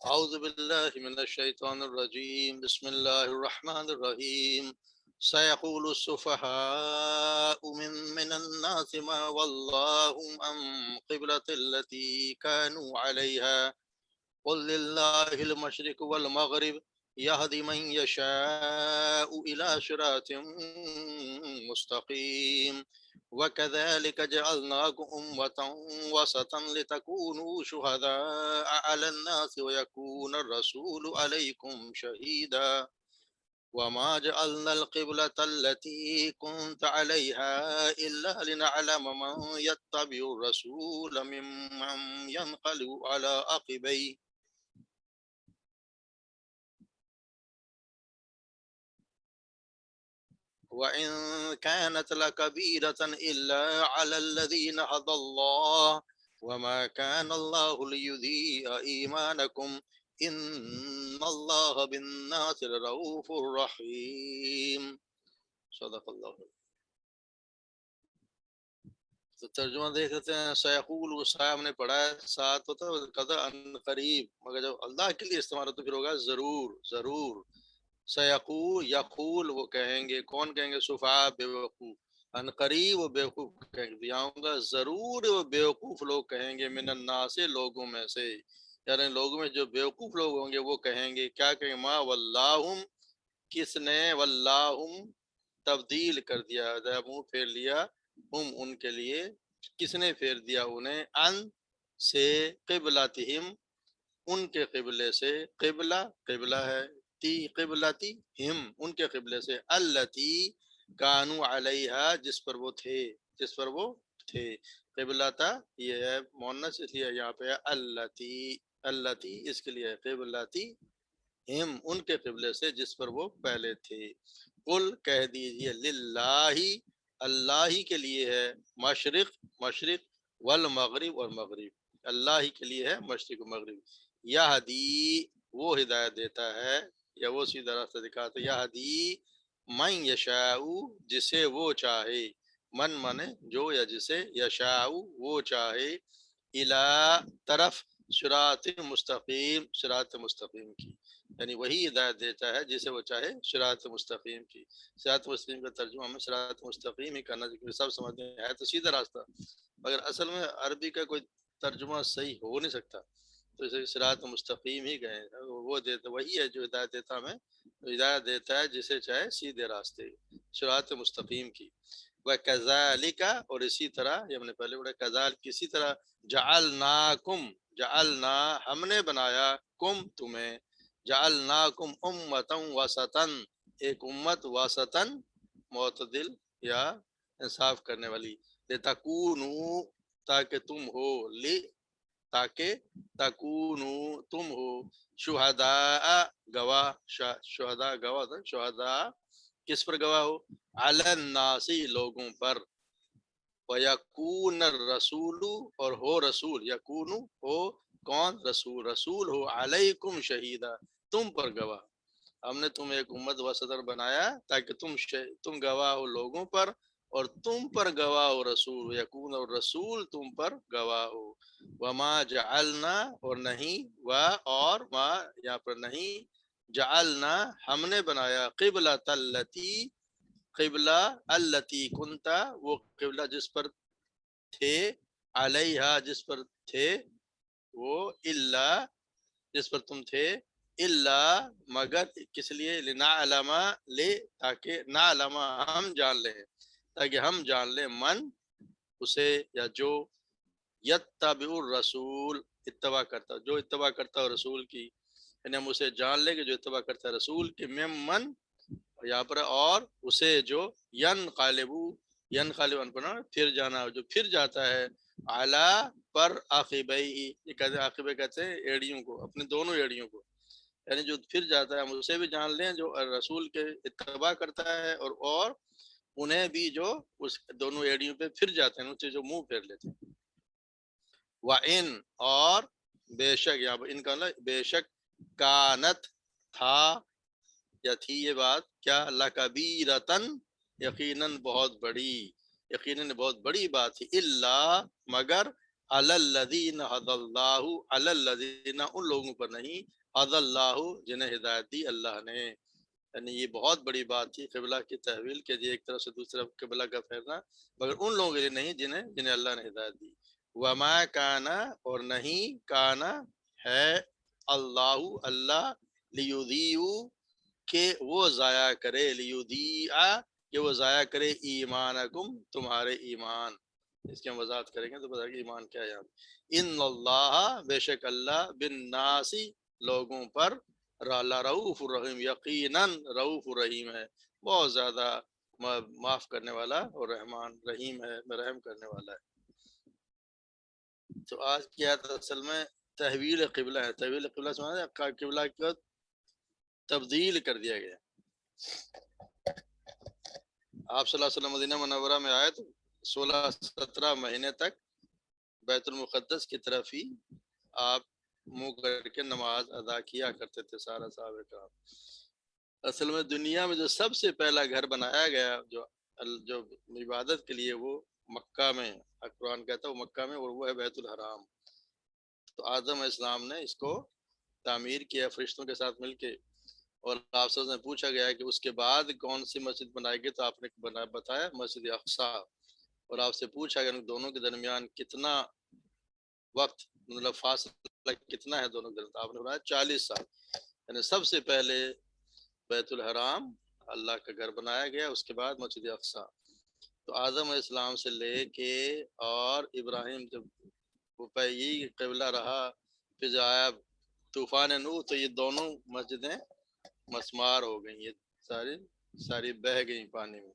أعوذ بالله من الشيطان الرجيم بسم الله الرحمن الرحيم سيقول السفهاء من الناس ما واللهم عن قبلة التي كانوا عليها قل لله المشرق والمغرب يهدي من يشاء إلى صراط مستقيم وكذلك جعلناكم أمة وسطا لتكونوا شهداء على الناس ويكون الرسول عليكم شهيدا وما جعلنا القبلة التي كنت عليها إلا لنعلم من يتبع الرسول ممن ينقلب على عقبيه وإن كانت لكبيرة إلا على الذين هدى الله وما كان الله ليضيع إيمانكم إن الله بالناس لرؤوف رحيم صدق اللہ. تو ترجمہ دیکھ لیتے ہیں. سیقول صاحب نے پڑھا ہے ساتھ ہوتا ہے قدر ان قریب، مگر جب اللہ کے لیے استعمال تو پھر ہوگا ضرور ضرور. سیقول یقول وہ کہیں گے، کون کہیں گے؟ صفحاء بیوقوف. ان قریب وہ بیوقوف کہیں گے، آؤں گا ضرور وہ بیوقوف لوگ کہیں گے، من الناس لوگوں میں سے، یعنی لوگوں میں جو بیوقوف لوگ ہوں گے وہ کہیں گے، کیا کہیں گے؟ ما واللہم، کس نے واللہم تبدیل کر دیا، منہ پھیر لیا، ہم ان کے لیے، کس نے پھیر دیا انہیں، ان سے، قبلتہم ان کے قبلے سے، قبلہ قبلہ ہے، تی قبلتی ہم ان کے قبلے سے، التی کانو علیہا جس پر وہ تھے، جس پر وہ تھے. قبلتا یہ ہے مؤنث، اس لیے یہاں پہ ہے التی، التی اس کے لیے ہے قبلتی ہم ان کے قبلے سے جس پر وہ پہلے تھے. قل کہہ دیجئے، للہ اللہ ہی کے لیے ہے، مشرق مشرق، والمغرب اور مغرب، اللہ ہی کے لیے ہے مشرق و مغرب. یہدی وہ ہدایت دیتا ہے یا وہ سیدھا راستہ دکھاتا ہے، یہدی من یشاء جسے وہ چاہے، من منے جو، یا جسے، یشاء وہ چاہے، الا طرف، صراط مستقیم صراط مستقیم کی، یعنی وہی ہدایت دیتا ہے جسے وہ چاہے صراط مستقیم کی. صراط مستقیم کا ترجمہ ہمیں صراط مستقیم ہی کرنا چاہیے، سب سمجھتے ہیں ہے تو سیدھا راستہ، مگر اصل میں عربی کا کوئی ترجمہ صحیح ہو نہیں سکتا، تو اسے صراط مستقیم ہی گئے. وہ دیتا وہی ہے جو ہدایت دیتا ہمیں، ہدایت دیتا ہے جسے چاہے سیدھے راستے، صراط مستقیم کی. وَكَذَلِكَ اور اسی طرح، یہ ہم نے پہلے پڑھا، کذالک اسی طرح، جعلناکم جعلنا ہم نے بنایا، کم تمہیں، جعلناکم امتا وسطا ایک امت، وسطا معتدل یا انصاف کرنے والی، لتکونو تاکہ تم ہو، تاکہ تکونو تم ہو، شہداء گواہ، شہداء گواہ تھا، شہداء کس پر گواہ ہو، علی الناس لوگوں پر، وَيَكُونَ الرَّسُولُ اور ہو رسول، یکون ہو کون؟ رسول، رسول ہو، علیکم شہیدہ تم پر گواہ. ہم نے تم ایک امت وسطر بنایا تاکہ تم گواہ ہو لوگوں پر، اور تم پر گواہ ہو رسول، یکون اور رسول تم پر گواہ ہو. وما جعلنا اور نہیں، اور ما یہاں پر نہیں، جعلنا ہم نے بنایا، قبلۃ التی قبلہ، التی کنتا وہ قبلہ جس پر تھے، علیہا جس پر تھے وہ، الا جس پر تم تھے، الا مگر کس لیے، لنعلم لے تاکہ نعلم ہم جان لیں، تاکہ ہم جان لیں، من اسے یا جو، یتبع الرسول اتباع کرتا، جو اتباع کرتا ہے رسول کی، یعنی ہم اسے جان لیں کہ جو اتباع کرتا ہے رسول کی، ممن یہاں پر، اور اسے جو، ینقلب پر پھر جانا، جو پھر جاتا ہے، اعلیٰ پر عاقبیہ، یہ کہتے ہیں عاقبہ کہتے ہیں ایڑیوں کو، اپنے دونوں ایڑیوں کو، یعنی جو پھر جاتا ہے ہم اسے بھی جان لیں جو رسول کے اتباع کرتا ہے، اور انہیں بھی جو اس دونوں ایڑیوں پہ پھر جاتے ہیں، ان سے جو منہ پھیر لیتے ہیں. وَإِن اور بے شک، یہاں پر ان کا بے شک، کانت تھا یا تھی یہ بات، کیا، لکبیرتن یقیناً بہت بڑی، یقیناً بہت بڑی بات تھی، الا مگر، علی الذین ھدی اللہ، علی الذین ان لوگوں پر نہیں، ھدی اللہ جنہیں ہدایت دی اللہ نے. یعنی یہ بہت بڑی بات تھی قبلہ کی تحویل کے لیے، ایک طرف سے دوسری طرف قبلہ کا پھیرنا، مگر ان لوگوں کے لیے نہیں جنہیں اللہ نے ہدایت دی. وما کانا اور نہیں کانا ہے اللہ اللہ لیذیع کہ وہ ضائع کرے، لیذیع کہ وہ ضائع کرے ایمانکم تمہارے ایمان. اس کی ہم وضاحت کریں گے تو بتا کہ ایمان کیا ہے یہاں. ان اللہ بے شک اللہ بالناس لوگوں پر رعوف الرحیم، یقیناً رعوف الرحیم ہے، بہت زیادہ معاف کرنے والا اور رحمان رحیم ہے، رحم کرنے والا ہے. تو آج کی آیت اصل میں تحویل قبلہ ہے. تحویل قبلہ سمجھا ہے قبلہ کا تبدیل کر دیا گیا. آپ صلی اللہ علیہ وسلم مدینہ منورہ میں آئے تو 16-17 مہینے تک بیت المقدس کی طرف ہی آپ منہ کر کے نماز ادا کیا کرتے تھے سارا صحابہ کرام. اصل میں دنیا میں جو سب سے پہلا گھر بنایا گیا جو عبادت کے لیے، وہ مکہ میں، قرآن کہتا ہے وہ مکہ میں، اور وہ ہے بیت الحرام. تو آدم علیہ السلام نے اس کو تعمیر کیا فرشتوں کے ساتھ مل کے. اور آپ سے پوچھا گیا کہ اس کے بعد کون سی مسجد بنائے گی، تو آپ نے بتایا مسجد اقصیٰ. اور آپ سے پوچھا کہ دونوں کے درمیان کتنا وقت، مطلب فاصلہ کتنا ہے دونوں کے درمیان، آپ نے بتایا 40 سال. یعنی سب سے پہلے بیت الحرام اللہ کا گھر بنایا گیا، اس کے بعد مسجد اقصیٰ. تو آدم علیہ السلام سے لے کے اور ابراہیم جب یہی قبلہ رہا، پھر جو آیا طوفان نوح، تو یہ دونوں مسجدیں مسمار ہو گئیں، یہ ساری بہہ گئیں پانی میں.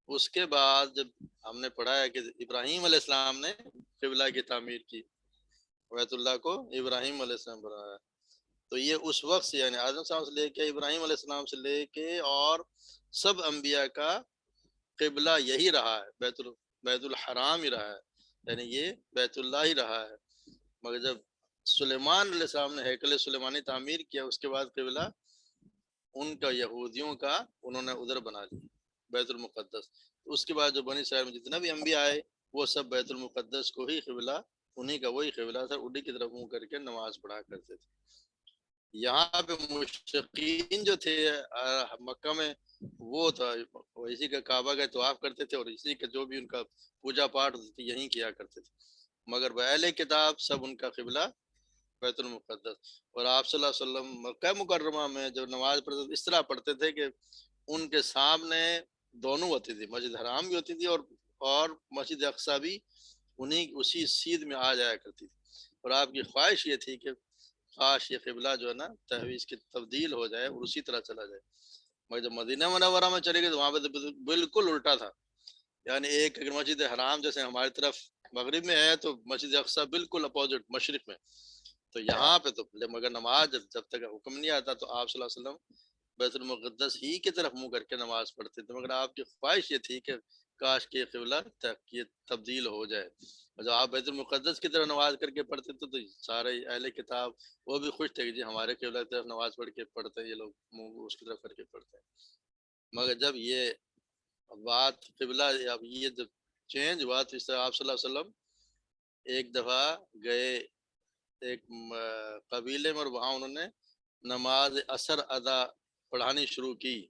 اس کے بعد جب ہم نے پڑھا ہے کہ ابراہیم علیہ السلام نے قبلہ کی تعمیر کی، بیت اللہ کو ابراہیم علیہ السلام بنایا. تو یہ اس وقت سے، یعنی آدم السلام سے لے کے ابراہیم علیہ السلام سے لے کے اور سب انبیاء کا قبلہ یہی رہا ہے، بیت الحرام ہی رہا ہے، یعنی یہ بیت اللہ ہی رہا ہے. مگر جب سلیمان علیہ السلام نے ہیکل سلیمانی تعمیر کیا، اس کے بعد قبلہ ان کا یہودیوں کا انہوں نے ادھر بنا لیا بیت المقدس. اس کے بعد جو بنی اسرائیل میں جتنا بھی انبیاء آئے، وہ سب بیت المقدس کو ہی قبلہ، انہی کا وہی قبلہ تھا، انہی کی طرف منہ کر کے نماز پڑھا کرتے تھے. یہاں پہ مشرکین جو تھے مکہ میں، وہ تھا اسی کا کعبہ کا طواف کرتے تھے، اور اسی کا جو بھی ان کا پوجا پاٹ ہوتی تھی یہیں کیا کرتے تھے. مگر اہل کتاب سب ان کا قبلہ بیت المقدس. اور آپ صلی اللہ علیہ وسلم مکہ مکرمہ میں جب نماز پڑھتے تھے اس طرح پڑھتے تھے کہ ان کے سامنے دونوں ہوتی تھی، مسجد حرام بھی ہوتی تھی اور مسجد اقصیٰ بھی اسی سیدھ میں آ جایا کرتی تھی. اور آپ کی خواہش یہ تھی کہ کاش یہ قبلہ جو ہے نا تحویز کی تبدیل ہو جائے اور اسی طرح چلا جائے. مگر جب مدینہ منورہ میں چلے گئے تو وہاں پہ بالکل الٹا تھا. یعنی ایک اگر مسجد حرام جیسے ہماری طرف مغرب میں ہے، تو مسجد اقصیٰ بالکل اپوزٹ مشرق میں. تو یہاں پہ تو مگر نماز جب تک حکم نہیں آتا تو آپ صلی اللہ علیہ وسلم بیت المقدس ہی کی طرف منہ کر کے نماز پڑھتے تھے. مگر آپ کی خواہش یہ تھی کہ کاش کہ قبلہ تبدیل ہو جائے. اور جب آپ بیت المقدس کی طرف نماز کر کے پڑھتے تھے تو سارے اہل کتاب وہ بھی خوش تھے کہ جی ہمارے قبلہ کی طرف نماز پڑھ کے پڑھتے ہیں، یہ لوگ منہ اس کی طرف کر کے پڑھتے ہیں. مگر جب یہ بات قبلہ اب یہ جب چینج ہوا تو اس طرح آپ صلی اللہ علیہ وسلم ایک دفعہ گئے ایک قبیلے میں، اور وہاں انہوں نے نماز اثر ادا پڑھانی شروع کی.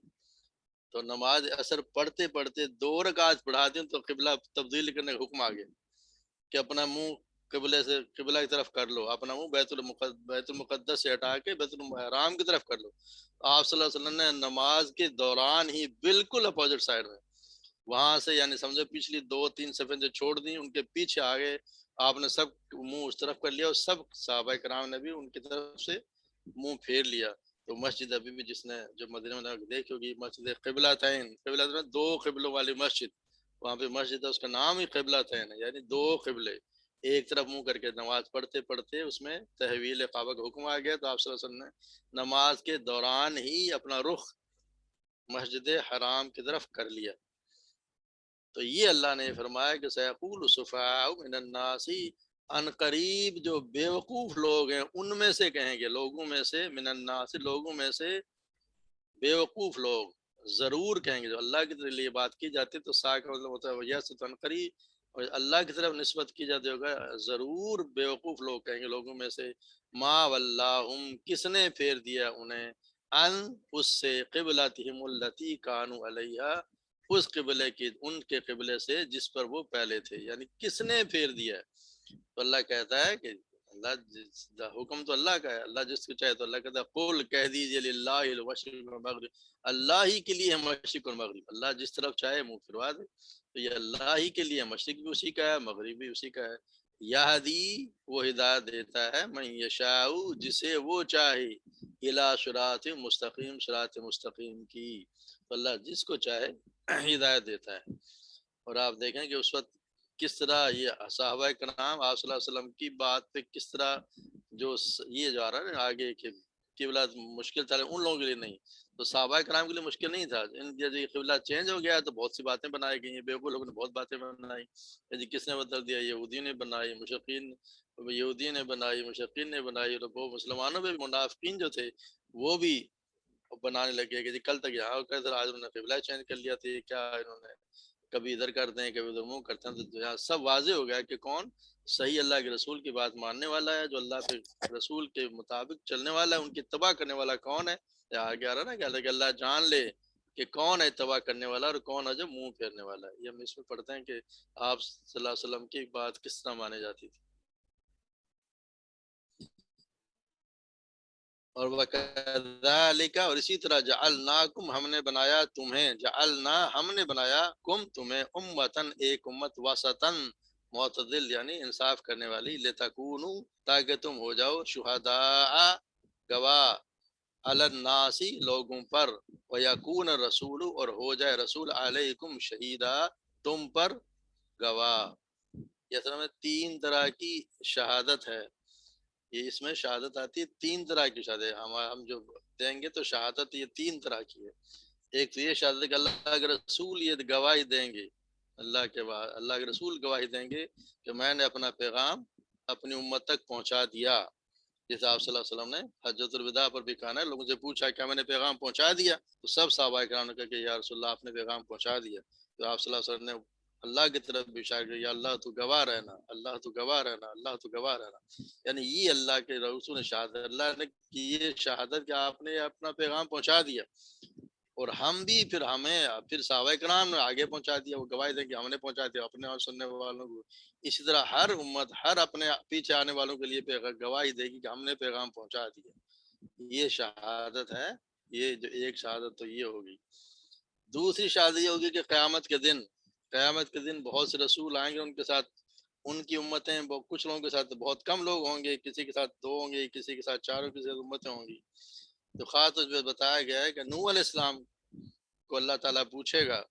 تو نماز اثر پڑھتے پڑھتے 2 رکعت پڑھا دیں تو قبلہ تبدیل کرنے کا حکم آ گیا کہ اپنا منہ قبلے سے قبلہ کی طرف کر لو، اپنا منہ بیت المقدس سے ہٹا کے بیت الحرام کی طرف کر لو. آپ صلی اللہ علیہ وسلم نے نماز کے دوران ہی بالکل اپوزٹ سائڈ میں وہاں سے، یعنی سمجھو پچھلی 2-3 صفیں جو چھوڑ دی ان کے پیچھے آگے آپ نے سب منہ اس طرف کر لیا، اور سب صحابہ کرام نے بھی ان کی طرف سے منہ پھیر لیا. تو مسجد ابھی بھی جس نے جو مدینہ میں دیکھی ہوگی مسجد قبلتین 2 قبلوں والی مسجد، وہاں پہ مسجد ہے اس کا نام ہی قبلتین ہے، یعنی 2 قبلے ایک طرف منہ کر کے نماز پڑھتے پڑھتے اس میں تحویل کعبہ کا حکم آ گیا. تو آپ صلی اللہ علیہ وسلم نے نماز کے دوران ہی اپنا رخ مسجد حرام کی طرف کر لیا. تو یہ اللہ نے فرمایا کہ سیقول السفہاء من الناس، ان قریب جو بیوقوف لوگ ہیں ان میں سے کہیں گے، لوگوں میں سے، من الناس لوگوں میں سے بیوقوف لوگ ضرور کہیں گے. جو اللہ کے لیے بات کی جاتی ہے تو سا کا مطلب ہوتا ہے وجہ سے ان قریب، اور اللہ کی طرف نسبت کی جاتی ہوگا ضرور بیوقوف لوگ کہیں گے لوگوں میں سے، ما ولاہم کس نے پھیر دیا انہیں، ان اس سے، قبلتہم التی کانوا علیہا اس قبلے کی، ان کے قبلے سے جس پر وہ پہلے تھے، یعنی کس نے پھیر دیا ہے؟ تو اللہ کہتا ہے کہ اللہ حکم تو اللہ کا ہے، اللہ جس کو چاہے تو اللہ کہتا ہے قل کہہ دیجئے للہ المشرق والمغرب، اللہ ہی کے لیے ہے مشرق اور مغرب، اللہ جس طرف چاہے منہ پھروا دے، تو یہ اللہ ہی کے لیے، مشرق بھی اسی کا ہے، مغرب بھی اسی کا ہے، یہدی وہ ہدایت دیتا ہے، من یشاء جسے وہ چاہے، الی صراط مستقیم صراط مستقیم کی، تو اللہ جس کو چاہے ہدایت دیتا ہے۔ اور آپ دیکھیں کہ اس وقت کس طرح یہ صحابہ کرام آپ صلی اللہ علیہ وسلم کی بات پہ کس طرح جو یہ جو آ رہا ہے نا آگے کہ قبلہ مشکل تھا ان لوگوں کے لیے نہیں، تو صحابہ کرام کے لیے مشکل نہیں تھا، ان جب یہ قبلہ چینج ہو گیا تو بہت سی باتیں بنائی گئی ہیں، بیوقوف لوگوں نے بہت باتیں بنائی، جی کس نے بدل دیا، یہودیوں نے بنائی، مشرقین یہودیوں نے بنائی، مشرقین نے بنائی، اور وہ مسلمانوں میں منافقین جو تھے وہ بھی بنانے لگے کہ جی کل تک یہاں کیسے آج انہوں نے قبلہ چینج کر لیا تھا، کیا انہوں نے کبھی ادھر کرتے ہیں کبھی ادھر منہ کرتے ہیں، تو یہاں سب واضح ہو گیا کہ کون صحیح اللہ کے رسول کی بات ماننے والا ہے، جو اللہ کے رسول کے مطابق چلنے والا ہے، ان کی اتباع کرنے والا کون ہے، یا آگے آ رہا نا کہ اللہ جان لے کہ کون ہے اتباع کرنے والا اور کون ہے جو منہ پھیرنے والا ہے۔ یہ ہم اس میں پڑھتے ہیں کہ آپ صلی اللہ علیہ وسلم کی بات کس طرح مانی جاتی تھی۔ اور وَكَذَلِكَ اور اسی طرح جعلناکم ہم نے بنایا تمہیں، جعلنا ہم نے بنایا کم تمہیں امتن ایک امت وسطن معتدل یعنی انصاف کرنے والی، لتکونوا تاکہ تم ہو جاؤ شہداء گواہ، علی الناس لوگوں پر، ویکون الرسول اور ہو جائے رسول علیکم شہیدا تم پر گواہ۔ یہ اصل میں تین طرح کی شہادت ہے، یہ اس میں شہادت آتی ہے تین طرح کی شہادت، ہم جو دیں گے تو شہادت یہ تین طرح کی ہے۔ ایک تو یہ شہادت کہ اللہ کے رسول یہ گواہی دیں گے، اللہ کے بعد اللہ کے رسول گواہی دیں گے کہ میں نے اپنا پیغام اپنی امت تک پہنچا دیا، جیسے آپ صلی اللہ علیہ وسلم نے حجۃ الوداع پر بھی کہا ہے، لوگوں سے پوچھا کیا میں نے پیغام پہنچا دیا، تو سب صحابہ کرام نے کہا کہ یا رسول اللہ آپ نے پیغام پہنچا دیا، تو آپ صلی اللہ علیہ وسلم نے اللہ کی طرف بھی اشارہ کیا، یا اللہ تو گواہ رہنا، اللہ تو گواہ رہنا، اللہ تو گواہ رہنا، یعنی یہ اللہ کے رسول نے شہادت، اللہ نے کی یہ شہادت کہ آپ نے اپنا پیغام پہنچا دیا، اور ہم بھی پھر ہمیں پھر صحابہ کرام نے آگے پہنچا دیا، وہ گواہی دیں کہ ہم نے پہنچا دیا اپنے اور سننے والوں کو، اسی طرح ہر امت ہر اپنے پیچھے آنے والوں کے لیے گواہی دے گی کہ ہم نے پیغام پہنچا دیا، یہ شہادت ہے، یہ جو ایک شہادت تو یہ ہوگی۔ دوسری شہادت یہ ہوگی کہ قیامت کے دن بہت سے رسول آئیں گے، ان کے ساتھ ان کی امتیں کچھ لوگوں کے ساتھ بہت کم لوگ ہوں گے، کسی کے ساتھ دو ہوں گے، کسی کے ساتھ چاروں، کسی کے ساتھ امتیں ہوں گی، تو خاص طور پہ بتایا گیا ہے کہ نوح علیہ السلام کو اللہ تعالیٰ پوچھے گا،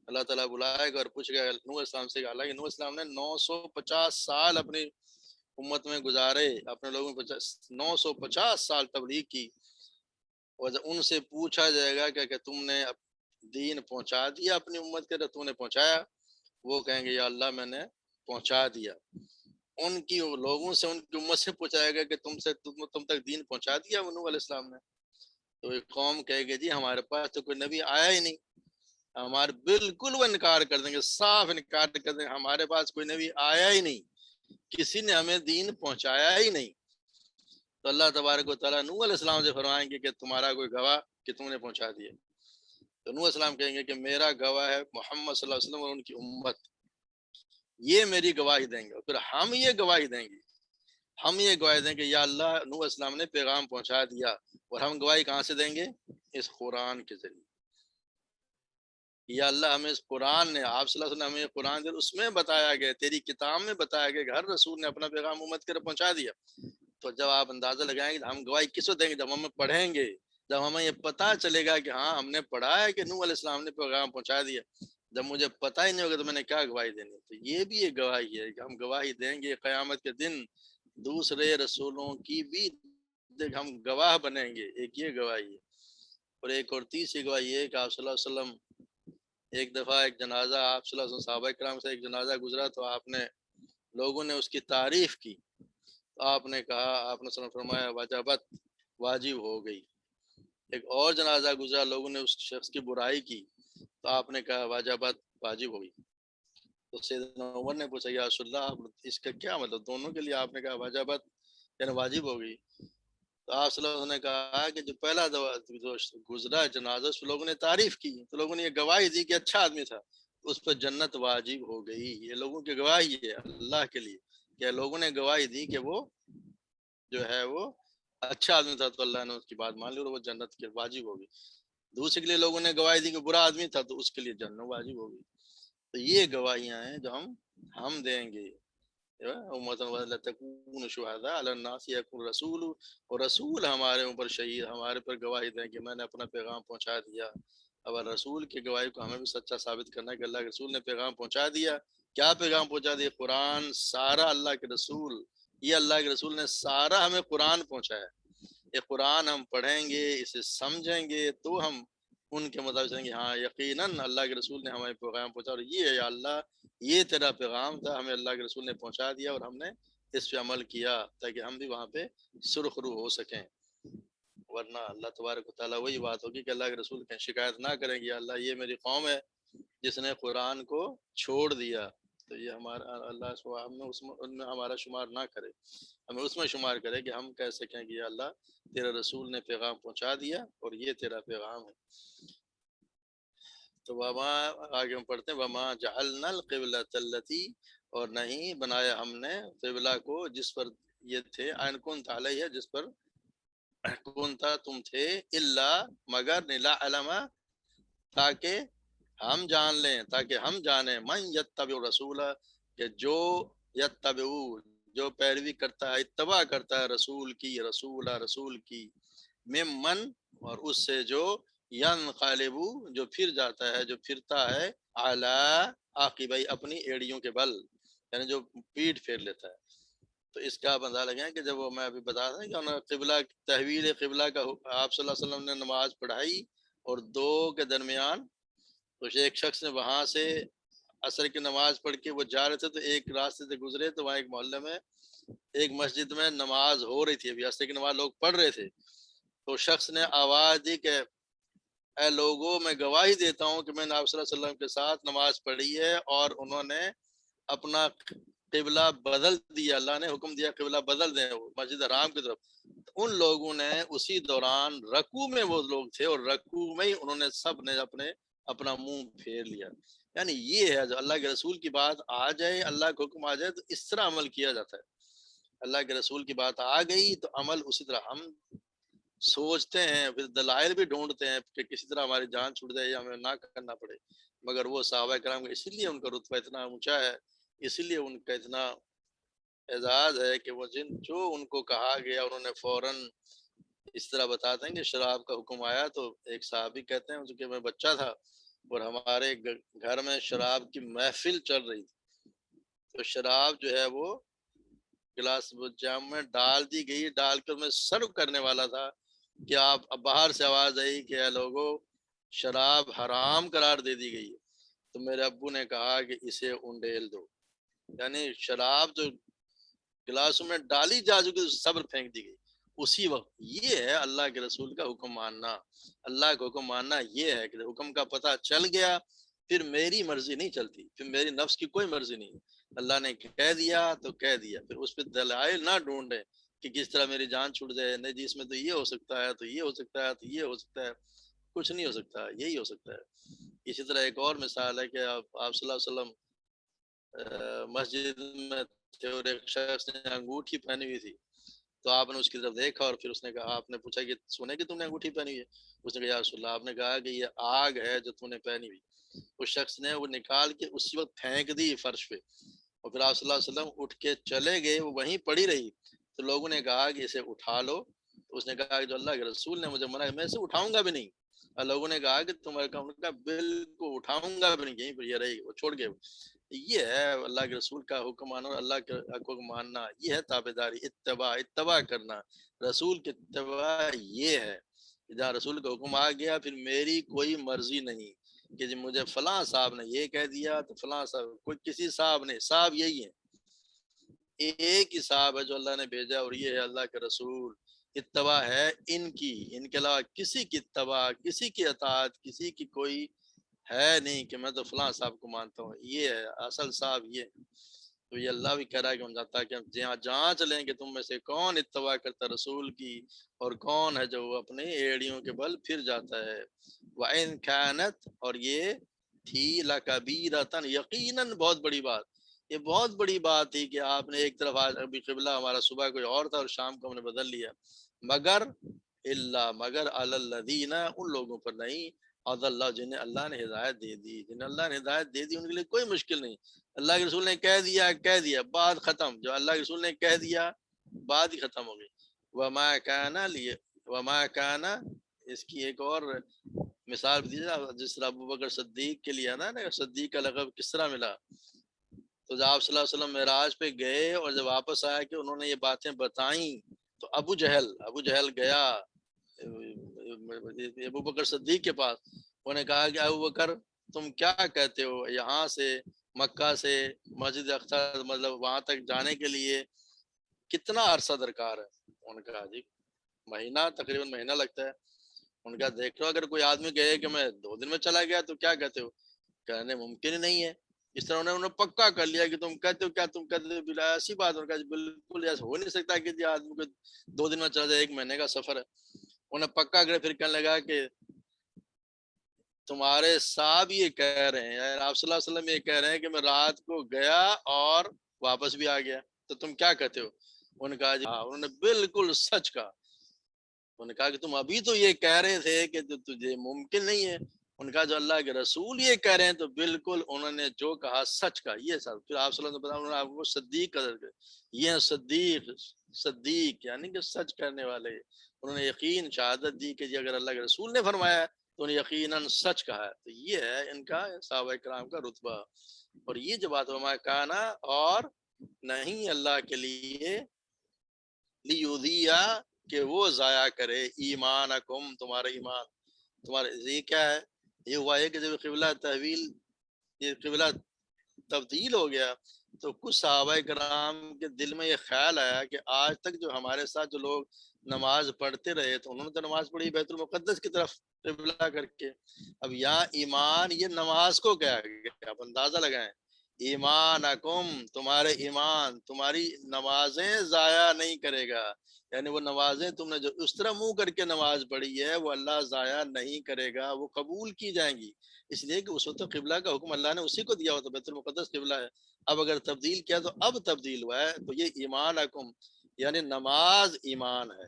اللہ تعالیٰ بلائے گا اور پوچھے گا نوح علیہ السلام سے، حالانکہ نوح علیہ السلام نے 950 سال اپنی امت میں گزارے، اپنے لوگوں کو 950 سال تبلیغ کی، اور جب ان سے پوچھا جائے گا کہ تم نے دین پہنچا دیا اپنی امت کے، تم نے پہنچایا، وہ کہیں گے یا اللہ میں نے پہنچا دیا۔ ان کی لوگوں سے ان کی امت سے پوچھا جائے گا کہ تم تک دین پہنچا دیا نوح علیہ السلام نے، تو ایک قوم کہے گی جی ہمارے پاس تو کوئی نبی آیا ہی نہیں، ہمارے بالکل وہ انکار کر دیں گے، صاف انکار کر دیں گے، ہمارے پاس کوئی نبی آیا ہی نہیں، کسی نے ہمیں دین پہنچایا ہی نہیں، تو اللہ تبارک و تعالیٰ نوح علیہ السلام سے فرمائیں گے کہ تمہارا کوئی گواہ کہ تم نے پہنچا دیا، تو نوح علیہ السلام کہیں گے کہ میرا گواہ ہے محمد صلی اللہ علیہ وسلم اور ان کی امت، یہ میری گواہی دیں گے، اور پھر ہم یہ گواہی دیں گے، ہم یہ گواہی دیں گے یا اللہ نوح علیہ السلام نے پیغام پہنچا دیا، اور ہم گواہی کہاں سے دیں گے؟ اس قرآن کے ذریعے، یا اللہ ہمیں اس قرآن نے، آپ صلی اللہ علیہ وسلم ہمیں قرآن دیا، اس میں بتایا گیا، تیری کتاب میں بتایا گیا کہ ہر رسول نے اپنا پیغام امت کے پہنچا دیا، تو جب آپ اندازہ لگائیں گے تو ہم گواہی کس کو دیں گے؟ جب ہم پڑھیں گے، جب ہمیں یہ پتہ چلے گا کہ ہاں ہم نے پڑھا ہے کہ نوح علیہ السلام نے پیغام پہنچا دیا، جب مجھے پتہ ہی نہیں ہوگا تو میں نے کیا گواہی دینی؟ تو یہ بھی ایک گواہی ہے کہ ہم گواہی دیں گے قیامت کے دن دوسرے رسولوں کی بھی، ہم گواہ بنیں گے، ایک یہ گواہی ہے۔ اور ایک اور تیسری گواہی یہ ہے کہ آپ صلی اللہ علیہ وسلم ایک دفعہ ایک جنازہ، آپ صلی اللہ علیہ وسلم صحابہ کرام سے ایک جنازہ گزرا، تو آپ نے لوگوں نے اس کی تعریف کی، تو آپ نے کہا، آپ نے صلی اللہ علیہ وسلم فرمایا وجبت واجب ہو گئی۔ ایک اور جنازہ گزرا، لوگوں نے اس شخص کی برائی کی، تو آپ نے کہا وجبت واجب ہو گئی۔ تو سیدنا عمر نے پوچھا یا رسول اللہ اس کا کیا مطلب، دونوں کے لیے آپ نے کہا وجبت یعنی واجب ہو گئی. تو آپ صلی اللہ علیہ وسلم نے کہا کہ جو پہلا جو گزرا جنازہ اس پہ لوگوں نے تعریف کی، تو لوگوں نے یہ گواہی دی کہ اچھا آدمی تھا، اس پر جنت واجب ہو گئی. یہ لوگوں کی گواہی ہے اللہ کے لیے کہ لوگوں نے گواہی دی کہ وہ جو ہے وہ اچھا آدمی تھا، تو اللہ نے اس کی بات مان لی اور وہ جنت کے واجب ہو گئی. دوسرے کے لیے لوگوں نے گواہی دی کہ برا آدمی تھا، تو اس کے لیے جنت واجب ہو گئی. تو یہ گواہیاں ہیں جو ہم دیں گے. تکون شہداء علی الناس یکون رسول، اور رسول ہمارے اوپر شہید ہمارے پر گواہی دیں کہ میں نے اپنا پیغام پہنچا دیا. اب رسول کی گواہی کو ہمیں بھی سچا ثابت کرنا ہے کہ اللہ کے رسول نے پیغام پہنچا دیا. کیا پیغام پہنچا دیا؟ قرآن سارا اللہ کے رسول، یہ اللہ کے رسول نے سارا ہمیں قرآن پہنچایا. یہ قرآن ہم پڑھیں گے، اسے سمجھیں گے تو ہم ان کے مطابق سمجھیں گے ہاں یقیناً اللہ کے رسول نے ہمیں پیغام پہنچا، اور یہ ہے یا اللہ یہ تیرا پیغام تھا، ہمیں اللہ کے رسول نے پہنچا دیا اور ہم نے اس پہ عمل کیا تاکہ ہم بھی وہاں پہ سرخرو ہو سکیں. ورنہ اللہ تبارک و تعالیٰ وہی بات ہوگی کہ اللہ کے رسول کہیں شکایت نہ کریں گے اللہ یہ میری قوم ہے جس نے قرآن کو چھوڑ دیا، تو یہ ہمارا اللہ ان میں ہمارا شمار نہ کرے، ہمیں اس میں شمار کرے کہ ہم کہہ سکیں کہ یا اللہ تیرا رسول نے پیغام پہنچا دیا اور یہ تیرا پیغام ہے. تو وما آگے ہم پڑھتے ہیں وما جعلنا القبلۃ التی، اور نہیں بنایا ہم نے قبلہ کو جس پر یہ تھے ان کنت علیہ جس پر کنتا تم تھے، الا مگر نلا علما تاکہ ہم جان لیں، تاکہ ہم جانیں من یتبع رسول کہ جو یتبع جو پیروی کرتا ہے اتباع کرتا ہے رسول کی رسول کی ممن اور اس سے جو ینقلب جو پھر جاتا ہے جو پھرتا ہے اعلی عاقبی اپنی ایڑیوں کے بل، یعنی جو پیٹ پھیر لیتا ہے. تو اس کا آپ اندازہ لگائیں کہ جب وہ میں ابھی بتا رہا کہ انہوں نے قبلہ تحویل قبلہ کا آپ صلی اللہ علیہ وسلم نے نماز پڑھائی اور دو کے درمیان، تو ایک شخص نے وہاں سے عصر کی نماز پڑھ کے وہ جا رہے تھے، تو ایک راستے سے گزرے تو وہاں ایک محلے میں ایک مسجد میں نماز ہو رہی تھی، ابھی عصر کی نماز لوگ پڑھ رہے تھے. تو شخص نے آواز دی کہ اے لوگوں میں گواہی دیتا ہوں کہ میں نے آپ صلی اللہ علیہ وسلم کے ساتھ نماز پڑھی ہے اور انہوں نے اپنا قبلہ بدل دیا، اللہ نے حکم دیا قبلہ بدل دیں مسجد حرام کی طرف. ان لوگوں نے اسی دوران رکوع میں وہ لوگ تھے اور رکوع میں ہی انہوں نے سب نے اپنا منہ پھیر لیا. یعنی یہ ہے جو اللہ کے رسول کی بات آ جائے، اللہ کا حکم آ جائے تو اس طرح عمل کیا جاتا ہے. اللہ کے رسول کی بات آ گئی تو عمل اسی طرح. ہم سوچتے ہیں پھر دلائل بھی ڈھونڈتے ہیں کہ کسی طرح ہماری جان چھوٹ جائے یا ہمیں نہ کرنا پڑے، مگر وہ صحابہ کرام اسی لیے ان کا رتبہ اتنا اونچا ہے، اسی لیے ان کا اتنا اعزاز ہے کہ وہ جو ان کو کہا گیا انہوں نے فوراً اس طرح بتاتے ہیں کہ شراب کا حکم آیا تو ایک صحابی کہتے ہیں کہ میں بچہ تھا اور ہمارے گھر میں شراب کی محفل چل رہی تھی، تو شراب جو ہے وہ گلاس جام میں ڈال دی گئی، ڈال کر میں سرو کرنے والا تھا کہ آپ باہر سے آواز آئی کہ اے لوگو شراب حرام قرار دے دی گئی ہے. تو میرے ابو نے کہا کہ اسے انڈیل دو، یعنی شراب جو گلاسوں میں ڈالی جا چکی صبر پھینک دی گئی. اسی وقت یہ ہے اللہ کے رسول کا حکم ماننا. اللہ کا حکم ماننا یہ ہے کہ حکم کا پتہ چل گیا پھر میری مرضی نہیں چلتی، پھر میری نفس کی کوئی مرضی نہیں. اللہ نے کہہ دیا تو کہہ دیا، پھر اس پہ دلائل نہ ڈھونڈے کہ کس طرح میری جان چھوٹ جائے، نہیں جی اس میں تو یہ ہو سکتا ہے، تو یہ ہو سکتا ہے، تو یہ ہو سکتا ہے. کچھ نہیں ہو سکتا، یہی ہو سکتا ہے. اسی طرح ایک اور مثال ہے کہ آپ صلی اللہ علیہ وسلم مسجد میں تھے اور ایک شخص نے انگوٹھی پہنی ہوئی تھی، تو آپ نے اس کی طرف دیکھا اور پھر اس نے کہا، آپ نے پوچھا کہ سنے کہ تم نے انگوٹھی پہنی ہوئی ہے؟ اس نے کہا یا رسول اللہ. آپ نے کہا کہ یہ آگ ہے جو تم نے پہنی ہوئی. اس شخص نے وہ نکال کے اسی وقت پھینک دی فرش پہ، اور پھر آپ صلی اللہ علیہ وسلم اٹھ کے چلے گئے، وہ وہیں پڑی رہی. تو لوگوں نے کہا کہ اسے اٹھا لو. اس نے کہا کہ جو اللہ کے رسول نے مجھے منع، میں اسے اٹھاؤں گا بھی نہیں. اور لوگوں نے کہا کہ تمہارے کا بالکل اٹھاؤں گا بھی نہیں، یہیں پر یہ رہے گی. وہ چھوڑ گئے. یہ ہے اللہ کے رسول کا حکم ماننا اور اللہ کے حکم ماننا، یہ ہے تابعداری، اتباع کرنا. رسول کی اتباع یہ ہے کہ جہاں رسول کا حکم آ گیا پھر میری کوئی مرضی نہیں کہ جی مجھے فلاں صاحب نے یہ کہہ دیا تو فلاں صاحب، کوئی کسی صاحب نے، صاحب یہی ہے، ایک ہی صاحب ہے جو اللہ نے بھیجا اور یہ ہے اللہ کے رسول. اتباع ہے ان کی، ان کے علاوہ کسی کی اتباع، کسی کی اطاعت، کسی کی کوئی ہے نہیں کہ میں تو فلاں صاحب کو مانتا ہوں، یہ ہے اصل صاحب یہ ہے۔ تو یہ اللہ بھی کہہ رہا ہے کہ ہم جانتا کہ ہم جہاں جانچ لیں کہ تم میں سے کون اتباع کرتا رسول کی اور کون ہے جو اپنی ایڑیوں کے بل پھر جاتا ہے۔ وَإِن كَانَتْ، اور یہ تھی، لَكَبِيرَةً، یقیناً بہت بڑی بات، یہ بہت بڑی بات تھی کہ آپ نے ایک طرف آج ابھی قبلہ ہمارا صبح کوئی اور تھا اور شام کو ہم نے بدل لیا، مگر مگر علی الذین، ان لوگوں پر نہیں، عد اللہ، جنہیں اللہ نے ہدایت دے دی، جنہیں اللہ نے ہدایت دے دی ان کے لیے کوئی مشکل نہیں۔ اللہ کے رسول نے کہہ دیا بات ختم، جو اللہ کے رسول نے کہہ دیا بات ہی ختم ہو گئی۔ وما کان لیے، وما کان، اس کی ایک اور مثال دی جائے، جس طرح ابو بکر صدیق کے لیے نا صدیق کا لقب کس طرح ملا، تو جب آپ صلی اللہ علیہ وسلم معراج پہ گئے اور جب واپس آیا کہ انہوں نے یہ باتیں بتائیں، تو ابو جہل گیا ابو بکر صدیق کے پاس، انہوں نے کہا کہ ابو بکر تم کیا کہتے ہو، یہاں سے مکہ سے مسجد اقصی مطلب وہاں تک جانے کے لیے کتنا عرصہ درکار ہے؟ انہوں نے کہا جی مہینہ، تقریباً مہینہ لگتا ہے۔ ان کا دیکھ لو اگر کوئی آدمی کہے کہ میں 2 دن میں چلا گیا تو کیا کہتے ہو؟ کہنے ممکن ہی نہیں ہے۔ اس طرح انہوں نے پکا کر لیا کہ تم کہتے ہو کیا، تم کہتے ہو بلا ایسی بات، ان کا بالکل ایسا ہو نہیں سکتا کہ جی آدمی کو 2 دن میں چلا جائے، 1 مہینے کا سفر ہے۔ انہیں پکا کرے، پھر کہنے لگا کہ تمہارے صاحب یہ کہہ رہے ہیں، یعنی آپ صلی اللہ علیہ وسلم یہ کہہ رہے ہیں کہ میں رات کو گیا اور واپس بھی آ گیا، تو تم کیا کہتے ہو؟ انہوں نے کہا جی ہاں، انہوں نے بالکل سچ کہا۔ انہوں نے کہا کہ تم ابھی تو یہ کہہ رہے تھے کہ تجھے ممکن نہیں ہے، ان کا جو اللہ کے رسول یہ کہہ رہے ہیں تو بالکل انہوں نے جو کہا سچ کہا۔ یہ سب پھر آپ صلی اللہ علیہ وسلم نے بتایا، انہوں نے آپ کو صدیق قدر کر، یہ صدیق یعنی کہ سچ کرنے والے، انہوں نے یقین شہادت دی کہ جی اگر اللہ کے رسول نے فرمایا ہے تو انہیں یقیناً سچ کہا ہے۔ تو یہ ہے ان کا صحابہ کرام کا رتبہ۔ اور یہ جو بات ہوا کانا، اور نہیں اللہ کے لیے، لیودیا، کہ وہ ضائع کرے ایمانکم، تمہارا ایمان، تمہارے یہ کیا ہے، یہ ہوا ہے کہ جب قبلہ تحویل، یہ قبلہ تبدیل ہو گیا تو کچھ صحابہ کرام کے دل میں یہ خیال آیا کہ آج تک جو ہمارے ساتھ جو لوگ نماز پڑھتے رہے تو انہوں نے تو نماز پڑھی بیت المقدس کی طرف قبلہ کر کے، اب یہاں ایمان یہ نماز کو کیا گیا، آپ اندازہ لگائیں، ایمانکم، تمہارے ایمان، تمہاری نمازیں ضائع نہیں کرے گا، یعنی وہ نمازیں تم نے جو اس طرح منہ کر کے نماز پڑھی ہے وہ اللہ ضائع نہیں کرے گا، وہ قبول کی جائیں گی، اس لیے کہ اس وقت قبلہ کا حکم اللہ نے اسی کو دیا ہوا، تو بیت المقدس قبلہ ہے، اب اگر تبدیل کیا تو اب تبدیل ہوا ہے، تو یہ ایمانکم یعنی نماز ایمان ہے،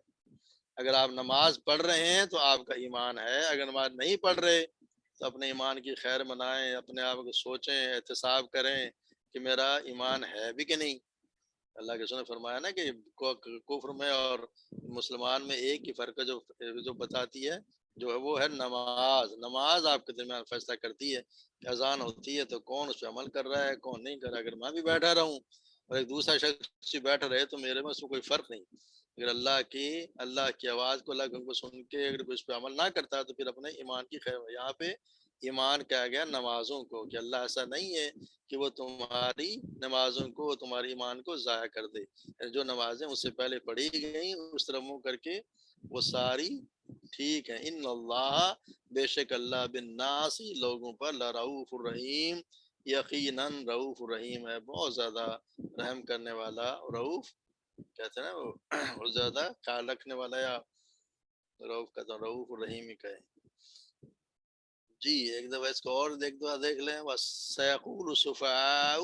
اگر آپ نماز پڑھ رہے ہیں تو آپ کا ایمان ہے، اگر نماز نہیں پڑھ رہے تو اپنے ایمان کی خیر منائیں، اپنے آپ کو سوچیں، احتساب کریں کہ میرا ایمان ہے بھی کہ نہیں۔ اللہ کے رسول نے فرمایا نا کہ کفر میں اور مسلمان میں ایک ہی فرق ہے، جو بتاتی ہے جو ہے وہ ہے نماز آپ کے درمیان فیصلہ کرتی ہے کہ اذان ہوتی ہے تو کون اس پہ عمل کر رہا ہے کون نہیں کر رہا ہے، اگر میں بھی بیٹھا رہوں اور ایک دوسرا شخص بھی بیٹھا رہے تو میرے میں اس میں کوئی فرق نہیں، اگر اللہ کی آواز کو، اللہ کو سن کے اگر کوئی اس پہ عمل نہ کرتا تو پھر اپنے ایمان کی خیر۔ یہاں پہ ایمان کہا گیا نمازوں کو، کہ اللہ ایسا نہیں ہے کہ وہ تمہاری نمازوں کو، تمہاری ایمان کو ضائع کر دے، جو نمازیں اس سے پہلے پڑھی گئیں اس طرح منہ کر کے وہ ساری ٹھیک ہیں۔ ان اللہ، بے شک اللہ، بالناس، لوگوں پر، لرؤوف الرحیم، یقیناً رؤوف الرحیم ہے، بہت زیادہ رحم کرنے والا، رؤوف کہتے ہیں نا وہ بہت زیادہ خیال رکھنے والا، یا رؤوف کہتے ہیں، رؤوف الرحیم ہی کہیں۔ جی ایک دفعہ اس کو اور دیکھ لیں، بس سیقول السفہاء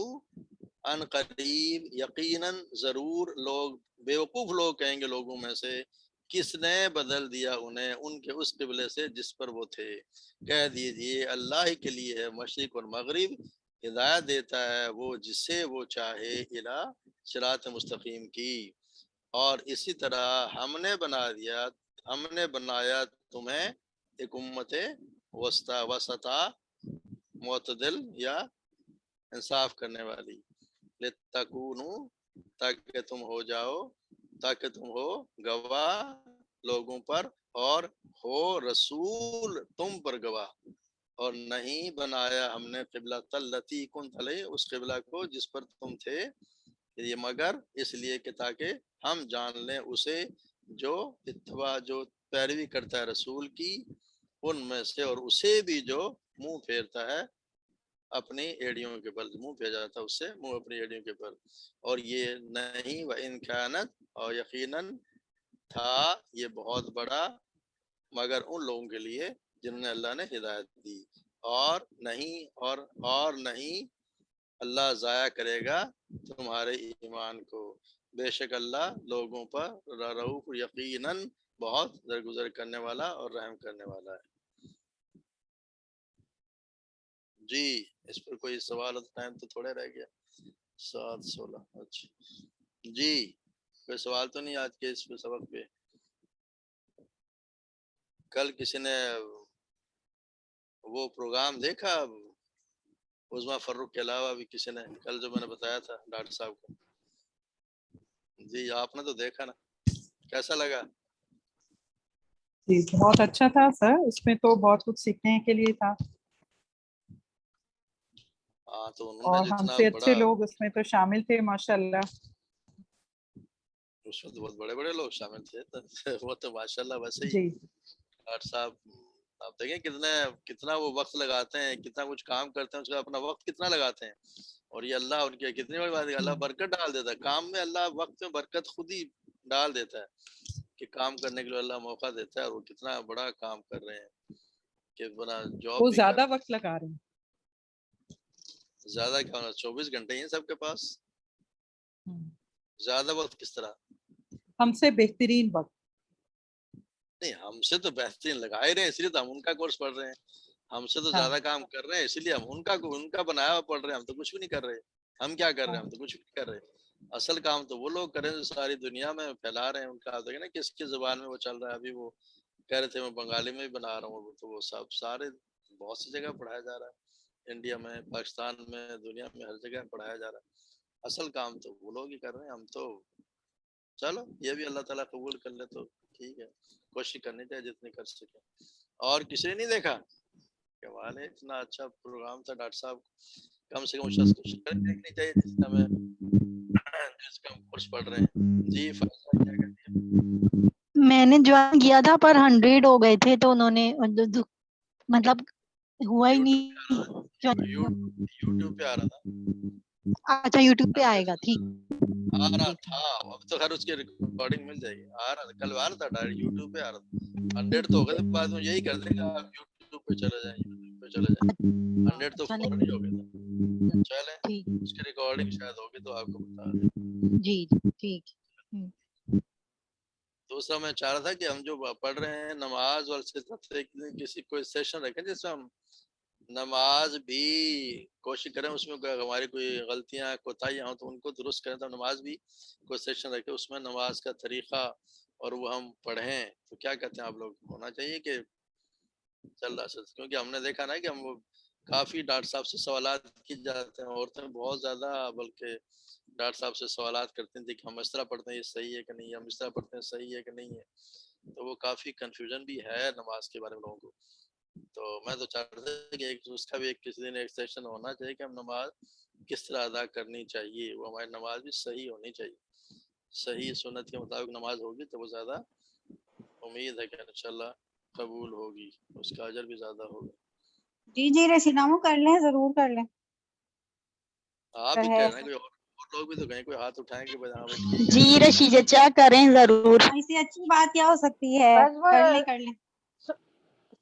ان قریب، یقیناً ضرور لوگ، بیوقوف لوگ کہیں گے لوگوں میں سے، کس نے بدل دیا انہیں ان کے اس قبلے سے جس پر وہ تھے، کہہ دیجئے اللہ ہی کے لیے ہے مشرق اور مغرب، ہدایت دیتا ہے وہ جسے وہ چاہے الی صراط مستقیم کی، اور اسی طرح ہم نے بنایا تمہیں ایک امت وسطا، معتدل یا انصاف کرنے والی، لتکونو، تاکہ تم ہو گواہ لوگوں پر، اور ہو رسول تم پر گواہ، اور نہیں بنایا ہم نے قبلۃ التی کنت علیہ، اس قبلہ کو جس پر تم تھے، یہ مگر اس لیے کہ تاکہ ہم جان لیں اسے جو اتباع، جو پیروی کرتا ہے رسول کی ان میں سے، اور اسے بھی جو منہ پھیرتا ہے اپنی ایڑیوں کے پر، منہ پھیر جاتا ہے اس سے منہ اپنی ایڑیوں کے پر. اور یہ نہیں وَإِنْ كَانَتْ، اور یقیناً تھا یہ بہت بڑا، مگر ان لوگوں کے لیے جنہوں نے اللہ نے ہدایت دی. اور نہیں اللہ ضائع کرے گا تمہارے ایمان کو، بے شک اللہ لوگوں پر رؤوف یقیناً بہت درگزر کرنے والا اور رحم کرنے والا ہے. جی اس پر کوئی سوال؟ ٹائم تو تھوڑے رہ گیا، 7:16. اچھا جی کوئی سوال تو نہیں آج کے اس پہ سبق پہ؟ کل کسی نے وہ پروگرام دیکھا عظمیٰ فاروق کے علاوہ بھی کسی نے؟ کل جو میں نے بتایا تھا ڈاکٹر صاحب کو. جی آپ نے تو دیکھا نا، کیسا لگا؟ جی بہت اچھا تھا سر، اس میں تو بہت کچھ سیکھنے کے لیے تھا، ہاں تو انہوں نے اور ہم جتنا سے بڑا، اچھے لوگ اس میں تو شامل تھے ماشاءاللہ. اس میں تو بہت بڑے بڑے لوگ شامل تھے وہ تو ماشاءاللہ. ویسے ہی جی ڈاکٹر صاحب آپ دیکھیں کتنا وہ وقت لگاتے ہیں، کتنا کچھ کام کرتے ہیں، اس کا اپنا وقت کتنا لگاتے ہیں. اور یہ اللہ ان کی کتنی بڑی بات ہے، اللہ برکت ڈال دیتا ہے کام میں، اللہ وقت میں برکت خود ہی ڈال دیتا ہے کہ کام کرنے کے لیے اللہ موقع دیتا ہے. اور وہ کتنا بڑا کام کر رہے ہیں کہ بنا جاب وہ بھی کر زیادہ رہے وقت لگا رہے ہیں. ہیں. زیادہ کیا ہونا، 24 گھنٹے ہی ہیں سب کے پاس. زیادہ وقت کس طرح؟ ہم سے بہترین وقت. نہیں ہم سے تو بہترین لگا ہی رہے ہیں، اس لیے تو ہم ان کا کورس پڑھ رہے ہیں. ہم سے تو ہاں زیادہ کام کر رہے ہیں، اسی لیے ہم ان کا بنایا ہوا پڑھ رہے ہیں. ہم تو کچھ بھی نہیں کر رہے. ہم کیا کر رہے ہیں؟ ہم تو کچھ بھی نہیں کر رہے. اصل کام تو وہ لوگ کر رہے ہیں جو ساری دنیا میں پھیلا رہے ہیں. ان کا آپ دیکھیں نا کس کی زبان میں وہ چل رہا ہے. ابھی وہ کہہ رہے تھے میں بنگالی میں بھی بنا رہا ہوں، تو وہ سب سارے بہت سی جگہ پڑھایا جا رہا ہے، انڈیا میں، پاکستان میں، دنیا میں ہر جگہ پڑھایا جا رہا ہے. اصل کام تو وہ لوگ ہی کر رہے ہیں. ہم تو چلو یہ بھی اللہ تعالیٰ قبول کر لے تو ٹھیک ہے، کوشش کرنی چاہیے جتنی کر سکے. اور کسی نے نہیں دیکھا؟ کمال ہے، اتنا اچھا پروگرام تھا ڈاکٹر صاحب. کم سے کم شخص کو شکل دیکھنی چاہیے جس کا ہم کورس پڑھ رہے ہیں. جی فائزہ کیا کہتی ہیں؟ میں نے جوائن کیا تھا پر 100 ہو گئے تھے تو انہوں نے مطلب ہوا ہی نہیں. یوٹیوب پہ آ رہا تھا. اچھا یوٹیوب پہ آئے گا، ٹھیک آ رہا تھا، اب تو خیر اس کی ریکارڈنگ مل جائے گی. آ رہا تھا کل، آ رہا تھا ڈائریکٹ یوٹیوب پہ آ رہا تھا. 100 تو ہو گئے تھے، بعد میں یہی کر دیں گے آپ یوٹیوب پہ چلے جائیں، یوٹیوب پہ چلے جائیں. 100 تو فوراً ہی ہو گئے تھے. چلیں اس کی ریکارڈنگ شاید ہوگی تو آپ کو بتا دیں. جی ٹھیک. دوسرا میں چاہ رہا تھا کہ ہم جو پڑھ رہے ہیں نماز اور کسی کوئی سیشن رکھیں جس میں ہم نماز بھی کوشش کریں، اس میں ہماری کوئی غلطیاں کوتاہیاں ہوں تو ان کو درست کریں. تو نماز بھی کوئی سیشن رکھیں، اس میں نماز کا طریقہ اور وہ ہم پڑھیں. تو کیا کہتے ہیں آپ لوگ؟ ہونا چاہیے کہ چل رہا ہے؟ کیونکہ ہم نے دیکھا نا کہ ہم کافی ڈاکٹر صاحب سے سوالات کی جاتے ہیں، عورتیں بہت زیادہ بلکہ ڈاکٹر صاحب سے سوالات کرتے تھے کہ ہم اس طرح پڑھتے ہیں یہ صحیح ہے کہ نہیں ہے، ہم اس طرح پڑھتے ہیں صحیح ہے کہ نہیں ہے. تو وہ کافی کنفیوژن بھی ہے نماز کے بارے میں لوگوں کو. تو میں تو چاہتا تھا کہ اس کا بھی کسی دن ایک سیشن ہونا چاہیے کہ ہم نماز کس طرح ادا کرنی چاہیے. وہ ہماری نماز بھی صحیح ہونی چاہیے، صحیح سنت کے مطابق نماز ہوگی تو وہ زیادہ امید ہے کہ انشاءاللہ قبول ہوگی، اس کا اجر بھی زیادہ ہوگا. جی رشیدامو کر لیں، ضرور کر لیں. آپ بھی کہہ رہے ہیں، کوئی اور لوگ بھی تو کہیں کوئی ہاتھ اٹھائیں کہ ہاں بھائی ٹھیک ہے. جی رشید چچا کریں ضرور. اس سے اچھی بات کیا ہو سکتی ہے؟ کر لیں.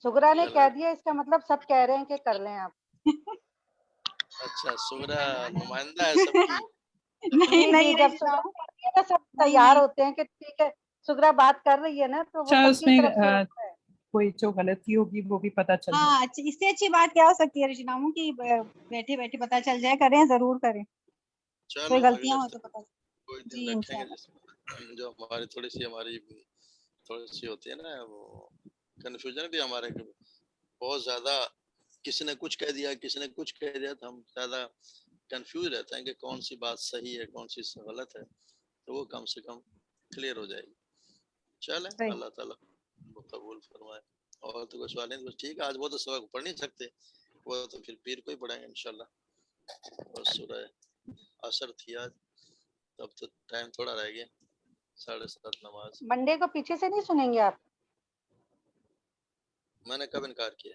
سغرا نے کہہ دیا، اس کا مطلب سب کہہ رہے ہیں کہ کر لیں آپ. اچھا سغرا نمائندہ ہے سب کی. نہیں جب سغرا سب تیار ہوتے ہیں کہ ٹھیک ہے سغرا بات کر رہی ہے نا تو وہ سب کی طرف سے ہوتا ہے. کوئی جو غلطی ہوگی وہ بھی پتہ چل جائے. ہاں اس سے اچھی بات کیا ہو سکتی ہے رشیدامو کی بیٹھے بیٹھے پتہ چل جائے. کریں ضرور کریں، کوئی غلطیاں ہو تو پتہ. کوئی دن جی رکھیں گے انشاءاللہ. جس میں جو ہماری تھوڑی سی ہوتی ہے نا وہ کنفیوژن بھی ہمارے بہت زیادہ، کسی نے کچھ کہہ دیا کسی نے کچھ کہہ دیا تو ہم زیادہ کنفیوز رہتے ہیں کہ کون سی بات صحیح ہے کون سی غلط ہے. تو وہ کم سے کم کلیئر ہو جائے گی. چلیں اللہ تعالیٰ وہ قبول فرمائے. اور تو کوئی سوال نہیں، بس ٹھیک ہے. آج وہ تو سبق پڑھ نہیں سکتے، وہ تو پھر پیر کو ہی پڑھائیں گے انشاءاللہ. اور سورہ عصر تھی آج، اب تو ٹائم تھوڑا رہ گیا. 7:30 نماز. منڈے کو پیچھے سے نہیں سنیں گے آپ؟ میں نے کب انکار کیا؟